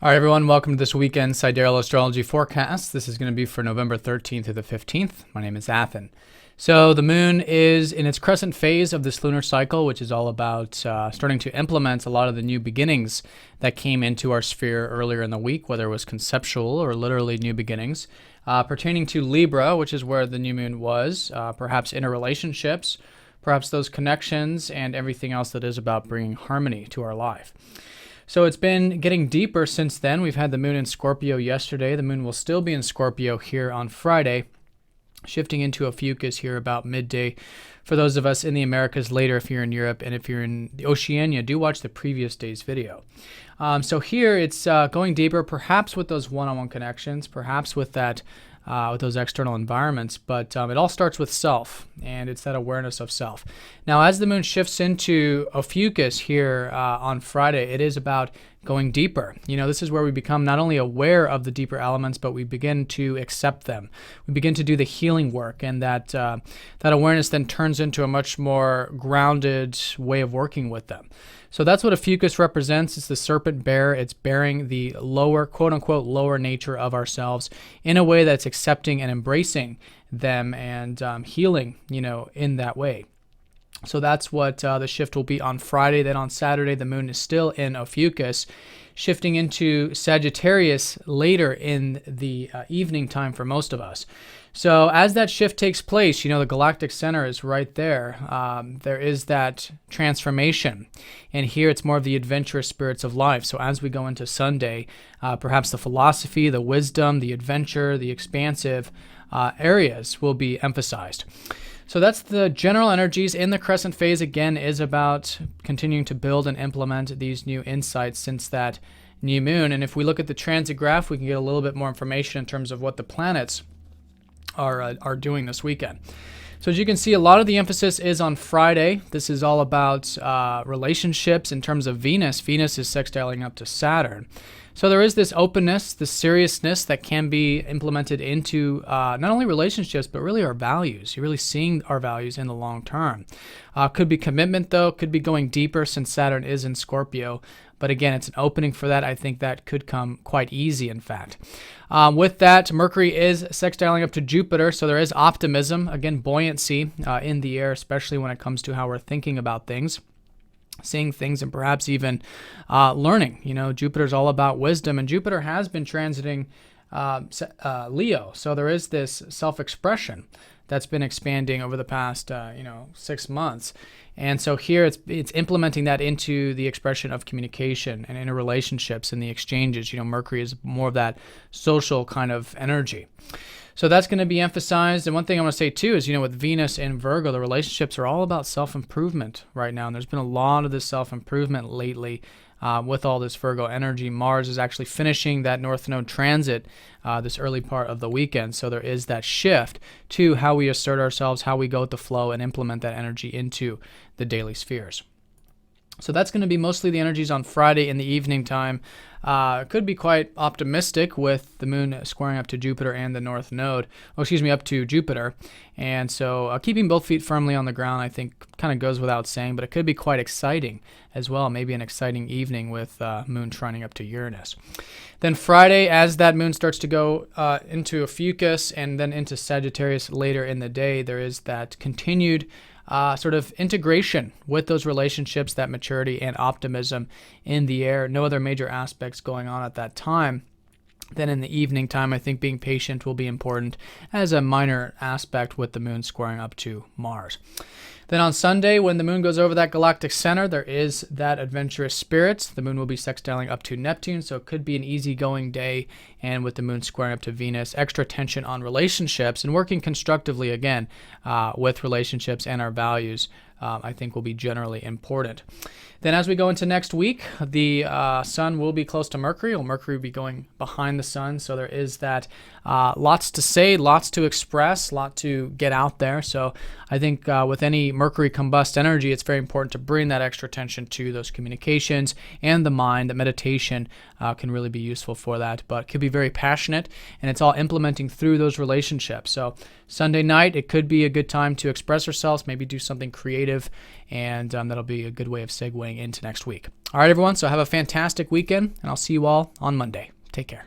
All right, everyone, welcome to this weekend Sidereal Astrology forecast. This is going to be for November 13th to the 15th. My name is Athen. So the moon is in its crescent phase of this lunar cycle, which is all about starting to implement a lot of the new beginnings that came into our sphere earlier in the week, whether it was conceptual or literally new beginnings, pertaining to Libra, which is where the new moon was, perhaps interrelationships, perhaps those connections, and everything else that is about bringing harmony to our life. So it's been getting deeper since then. We've had the moon in Scorpio yesterday. The moon will still be in Scorpio here on Friday, shifting into Ophiuchus here about midday. For those of us in the Americas later, if you're in Europe, and if you're in the Oceania, do watch the previous day's video. So here it's going deeper, perhaps with those one-on-one connections, perhaps with that with those external environments, but it all starts with self, and it's that awareness of self. Now, as the moon shifts into Ophiuchus here on Friday, it is about going deeper. You know, this is where we become not only aware of the deeper elements, but we begin to accept them. We begin to do the healing work, and that awareness then turns into a much more grounded way of working with them. So that's what Ophiuchus represents. It's the serpent bear. It's bearing the lower, quote-unquote, lower nature of ourselves in a way that's accepting and embracing them and healing, you know, in that way. So that's what the shift will be on Friday. Then on Saturday, the moon is still in Ophiuchus, shifting into Sagittarius later in the evening time for most of us. So as that shift takes place, you know, the galactic center is right there. There is that transformation. And here it's more of the adventurous spirits of life. So as we go into Sunday, perhaps the philosophy, the wisdom, the adventure, the expansive areas will be emphasized. So that's the general energies. In the crescent phase, again, is about continuing to build and implement these new insights since that new moon. And if we look at the transit graph, we can get a little bit more information in terms of what the planets are doing this weekend. So as you can see, a lot of the emphasis is on Friday. This is all about relationships in terms of Venus. Venus is sextiling up to Saturn. So there is this openness, this seriousness that can be implemented into not only relationships, but really our values. You're really seeing our values in the long term. Could be commitment, though. Could be going deeper since Saturn is in Scorpio. But again, it's an opening for that. I think that could come quite easy, in fact. With that, Mercury is sextiling up to Jupiter, so there is optimism, again, buoyancy in the air, especially when it comes to how we're thinking about things, seeing things, and perhaps even learning. You know, Jupiter's all about wisdom, and Jupiter has been transiting Leo, so there is this self-expression that's been expanding over the past 6 months. And so here it's implementing that into the expression of communication and interrelationships and the exchanges. You know, Mercury is more of that social kind of energy. So that's going to be emphasized. And one thing I want to say too is, you know, with Venus and Virgo, the relationships are all about self-improvement right now. And there's been a lot of this self-improvement lately with all this Virgo energy. Mars is actually finishing that North Node transit this early part of the weekend. So there is that shift to how we assert ourselves, how we go with the flow and implement that energy into the daily spheres. So that's going to be mostly the energies on Friday in the evening time. Could be quite optimistic with the moon squaring up to Jupiter and the North Node. Up to Jupiter. And so keeping both feet firmly on the ground, I think, kind of goes without saying, but it could be quite exciting as well. Maybe an exciting evening with moon trining up to Uranus. Then Friday, as that moon starts to go into Ophiuchus and then into Sagittarius later in the day, there is that continued sort of integration with those relationships, that maturity and optimism in the air. No other major aspects going on at that time. Then in the evening time, I think being patient will be important as a minor aspect with the moon squaring up to Mars. Then on Sunday, when the moon goes over that galactic center, there is that adventurous spirit. The moon will be sextiling up to Neptune, so it could be an easygoing day. And with the moon squaring up to Venus, extra tension on relationships and working constructively again with relationships and our values, I think will be generally important. Then as we go into next week, the sun will be close to Mercury. Mercury will be going behind the sun, so there is that lots to say, lots to express, lot to get out there. So I think with any Mercury combust energy, it's very important to bring that extra attention to those communications and the mind. That meditation can really be useful for that, but could be very passionate, and it's all implementing through those relationships. So Sunday night, it could be a good time to express ourselves, maybe do something creative creative, and that'll be a good way of segueing into next week. All right, everyone, so have a fantastic weekend, and I'll see you all on Monday. Take care.